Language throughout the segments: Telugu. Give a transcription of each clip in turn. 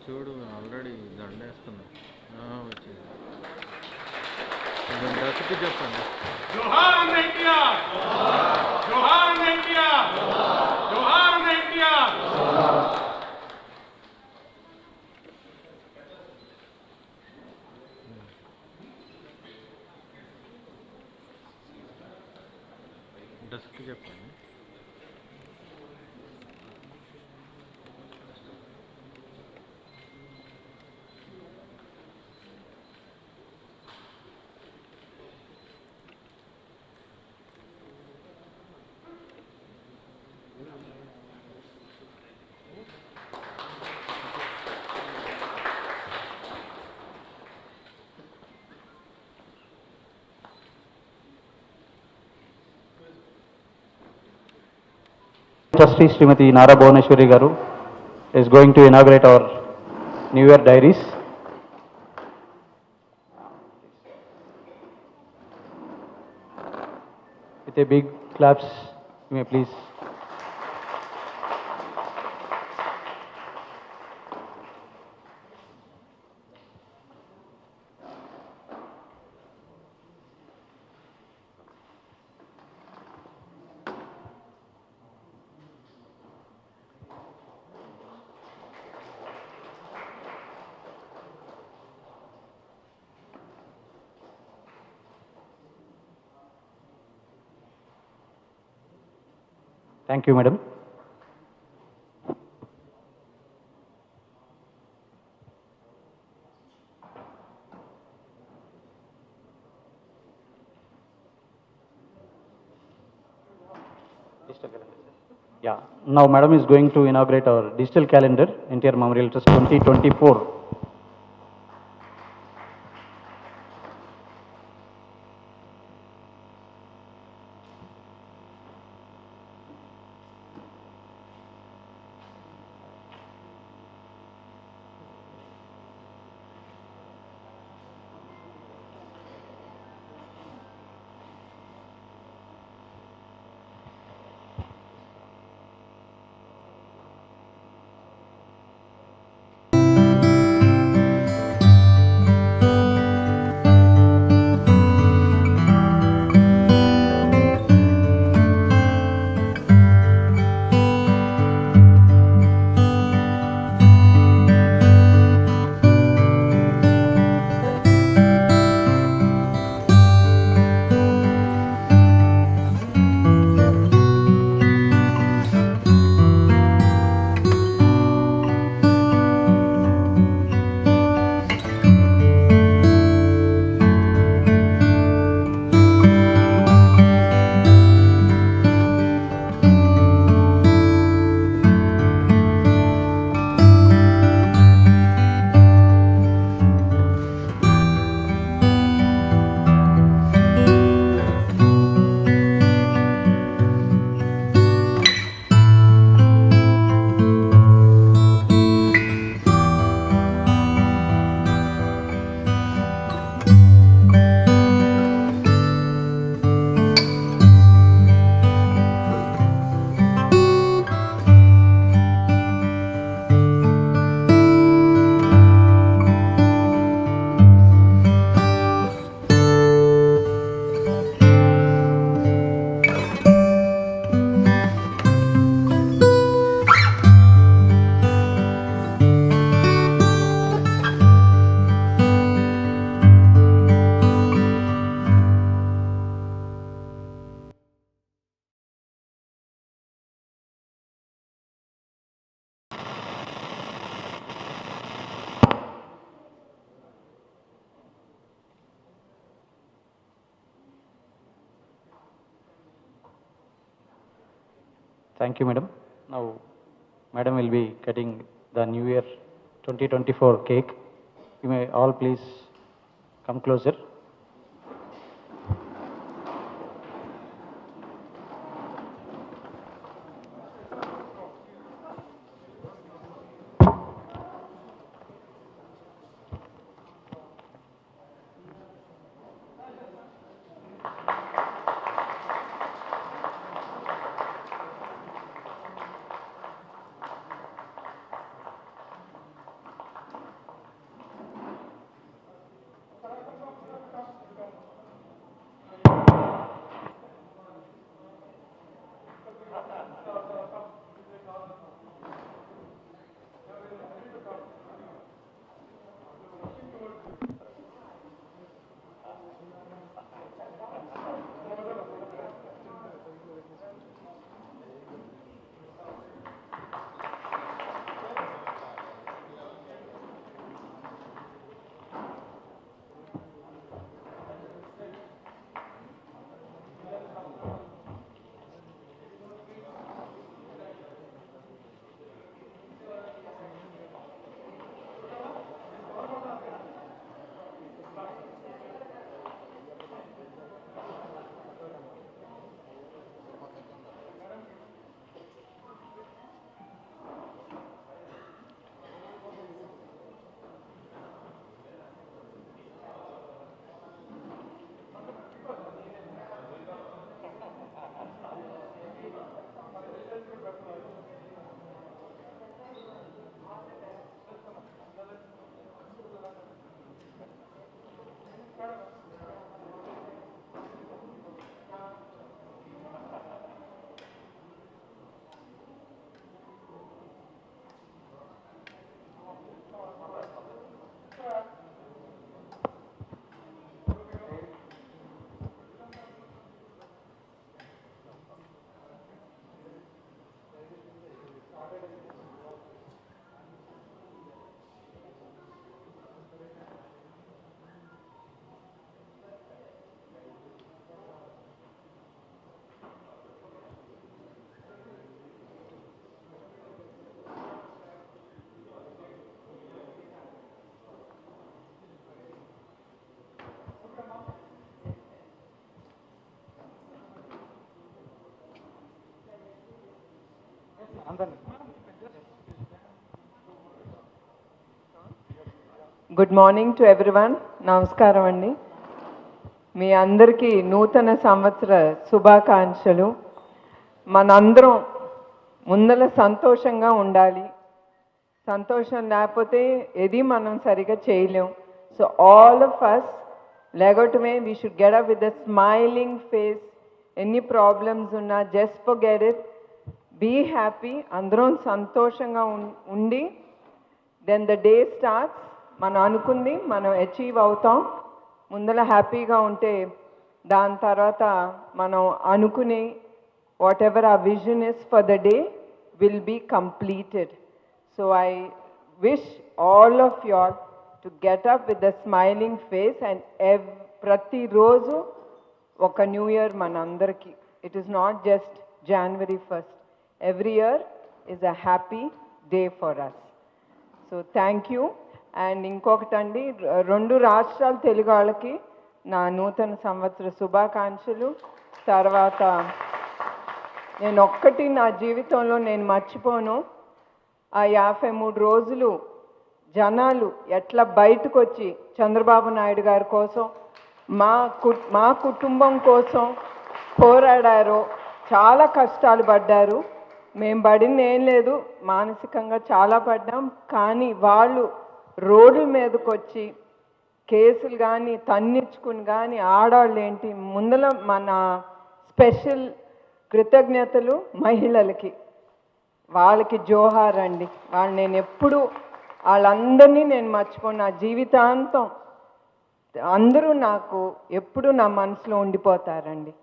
చూడు ఆల్రెడీ దండేస్తున్నా వచ్చింది. దశకి చెప్పండి. జోహార్ అన్న ఎన్టీఆర్, జోహార్ అన్న ఎన్టీఆర్, జోహార్ అన్న ఎన్టీఆర్. డస్కి చెప్పండి. Trustee Srimati Nara Bhuvaneshwari Garu is going to inaugurate our New Year diaries. With a big claps, you may please. Thank you, madam. Digital calendar. Yeah. Now, madam is going to inaugurate our digital calendar, NTR Memorial Trust 2024. Thank you, madam. Now, madam will be cutting the New Year 2024 cake. You may all please come closer. Good morning to everyone. నమస్కారం అండి. మీ అందరికీ నూతన సంవత్సర శుభాకాంక్షలు. మనందరం ముందర సంతోషంగా ఉండాలి. సంతోషం లేకపోతే ఏది మనం సరిగా చేయలేం. సో ఆల్ ఆఫ్ అస్ లేగటమే we should get up with the smiling face. ఎన్ని ప్రాబ్లమ్స్ ఉన్నా just forget it, be happy. అందరం సంతోషంగా ఉండి దెన్ ద డే స్టార్ట్స్. మనం అనుకుంది మనం అచీవ్ అవుతాం. ముందర హ్యాపీగా ఉంటే దాని తర్వాత మనం అనుకునే వాట్ ఎవర్ ఆ vision is for the day will be completed. So I wish all of you all to get up with the smiling face and ప్రతిరోజు ఒక న్యూ ఇయర్ మనందరికీ. It is not just January 1st. Every year is a happy day for us. So thank you. And ఇంకొకటండి, 2 రాష్ట్రాల తెలుగు వాళ్ళకి నా నూతన సంవత్సర శుభాకాంక్షలు. తర్వాత నేను ఒక్కటి నా జీవితంలో నేను మర్చిపోను, ఆ 53 రోజులు జనాలు ఎట్లా బయటకు వచ్చి చంద్రబాబు నాయుడు గారి కోసం మా కుటుంబం కోసం పోరాడారో. చాలా కష్టాలు పడ్డారు. మేము పడింది ఏం లేదు, మానసికంగా చాలా పడ్డాం. కానీ వాళ్ళు రోడ్ల మీదకి వచ్చి కేసులు కానీ తన్నించుకుని కానీ ఆడవాళ్ళు ఏంటి ముందల మన స్పెషల్ కృతజ్ఞతలు మహిళలకి. వాళ్ళకి జోహార్ అండి. వాళ్ళు నేను ఎప్పుడు వాళ్ళందరినీ నేను మర్చిపోను. నా జీవితాంతం అందరూ నాకు ఎప్పుడు నా మనసులో ఉండిపోతారండి.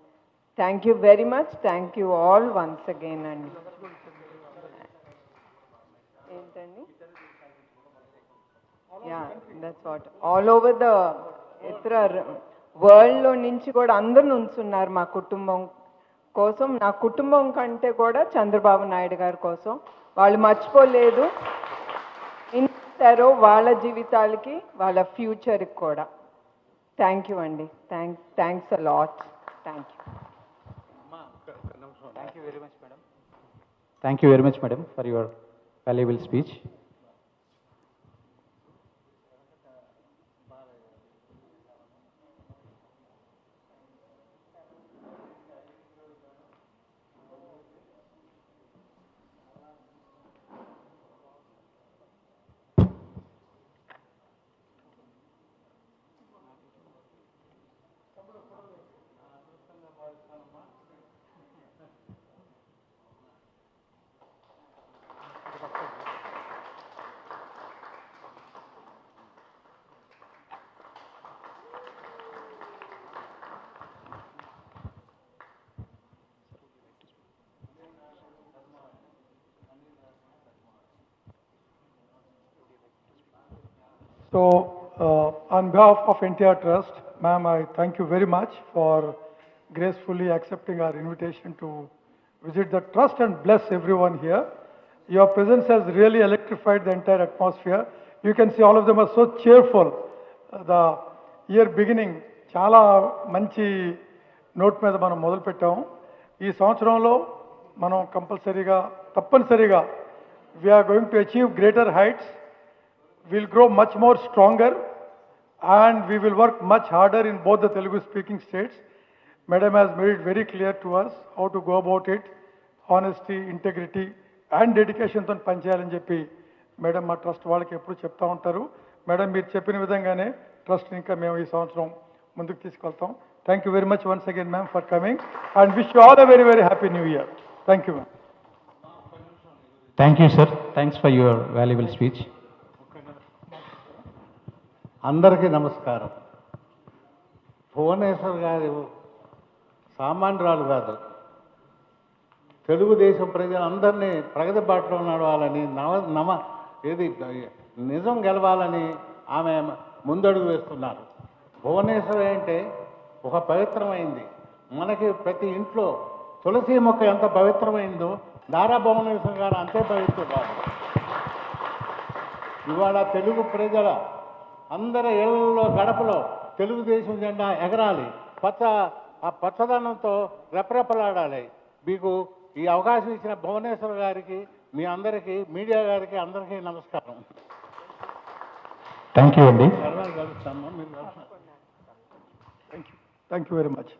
Thank you very much. Thank you all once again అండి. ఏంటండి? Yeah, that's what. All over the ఇతర వరల్డ్లో నుంచి కూడా అందరు నుంచున్నారు మా కుటుంబం కోసం. నా కుటుంబం కంటే కూడా చంద్రబాబు నాయుడు గారి కోసం. వాళ్ళు మర్చిపోలేదు. ఇస్తారో వాళ్ళ జీవితాలకి వాళ్ళ ఫ్యూచర్కి కూడా. థ్యాంక్ యూ అండి. Thanks a lot. Thank you. Thank you very much, madam. Thank you very much, madam, for your valuable speech. So, on behalf of NTR Trust, ma'am, I thank you very much for gracefully accepting our invitation to visit the trust and bless everyone here. Your presence has really electrified the entire atmosphere. You can see all of them are so cheerful. The year beginning, చాలా మంచి నోట్ మీద మనం మొదలు పెట్టాము. ఈ సంవత్సరంలో మనం తప్పనిసరిగా we are going to achieve greater heights. We'll grow much more stronger and we will work much harder in both the Telugu speaking states. Madam has made it very clear to us how to go about it. Honesty, integrity and dedication తో పనిచేయాలని చెప్పి మేడం మా ట్రస్ట్ వాళ్ళకి ఎప్పుడు చెప్తా ఉంటారు. మేడం మీరు చెప్పిన విధంగానే ట్రస్ట్ ఇంకా మేము ఈ సంవత్సరం ముందుకు తీసుకెళ్తాం. Thank you very much once again ma'am for coming and wish you all a very very happy new year. Thank you ma'am. Thank you, sir. Thanks for your valuable speech. అందరికీ నమస్కారం. భువనేశ్వర్ గారు సామాన్యురాలు కాదు. తెలుగుదేశం ప్రజలందరినీ ప్రగతి బాటలో నడవాలని నిజం గెలవాలని ఆమె ముందడుగు వేస్తున్నారు. భువనేశ్వర్ అంటే ఒక పవిత్రమైంది. మనకి ప్రతి ఇంట్లో తులసి మొక్క ఎంత పవిత్రమైందో నారా భువనేశ్వర్ గారు అంతే పవిత్రురాలు. ఇవాళ తెలుగు ప్రజల అందరి ఇళ్లలో గడపలో తెలుగుదేశం జెండా ఎగరాలి, ఆ పచ్చదనంతో రెపరెపలాడాలి. మీకు ఈ అవకాశం ఇచ్చిన భువనేశ్వర్ గారికి మీ అందరికీ మీడియా గారికి అందరికీ నమస్కారం. థ్యాంక్ యూ అండి. తర్వాత కలుస్తాము. మీరు Thank you very much.